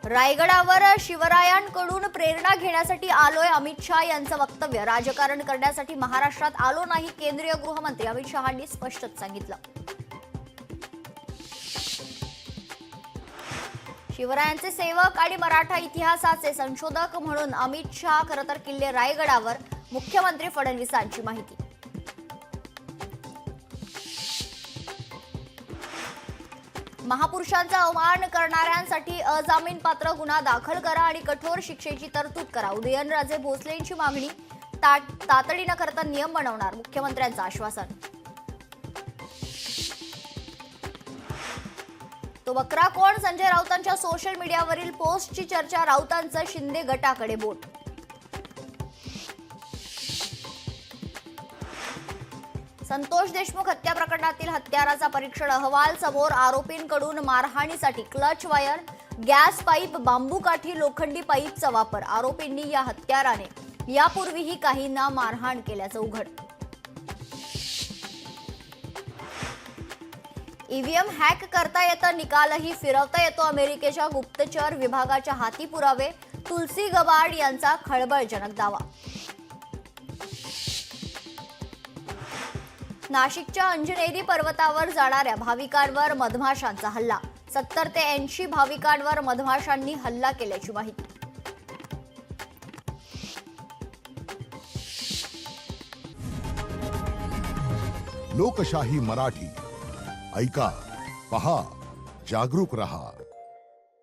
रायगडावर शिवरायांकडून प्रेरणा घेण्यासाठी आलोय, अमित शहा यांचं वक्तव्य. राजकारण करण्यासाठी महाराष्ट्रात आलो नाही, केंद्रीय गृहमंत्री अमित शहांनी स्पष्टच सांगितलं. शिवरायांचे सेवक आणि मराठा इतिहासाचे संशोधक म्हणून अमित शहा खरं तर किल्ले रायगडावर. मुख्यमंत्री फडणवीसांची माहिती. महापुरुषांचा अवमान करणाऱ्यांसाठी अजामीनपात्र गुन्हा दाखल करा आणि कठोर शिक्षेची तरतूद करा. उदयनराजे भोसलेंची मागणी. तातडीनं करता नियम बनवणार, मुख्यमंत्र्यांचं आश्वासन. तो बकरा कोण? संजय राऊतांच्या सोशल मीडियावरील पोस्टची चर्चा. राऊतांचं शिंदे गटाकडे बोट. संतोष देशमुख हत्या प्रकरणातील हत्याराचा परीक्षण अहवाल समोर. आरोपींकडून मारहाणीसाठी क्लच वायर, गॅस पाईप, बांबू काठी, लोखंडी पाईपचा वापर. आरोपींनी या हत्याराने यापूर्वीही काहींना मारहाण केल्याचं उघड. ईव्हीएम हॅक करता येतं, निकालही फिरवता येतो. अमेरिकेच्या गुप्तचर विभागाच्या हाती पुरावे. तुलसी गबाड यांचा खळबळजनक दावा. नाशिकच्या अंजनेरी पर्वतावर जाणाऱ्या भाविकांवर मधमाशांचा हल्ला. 70 ते 80 भाविकांवर मधमाशांनी हल्ला केल्याची माहिती. लोकशाही मराठी ऐका, पहा, जागरूक रहा.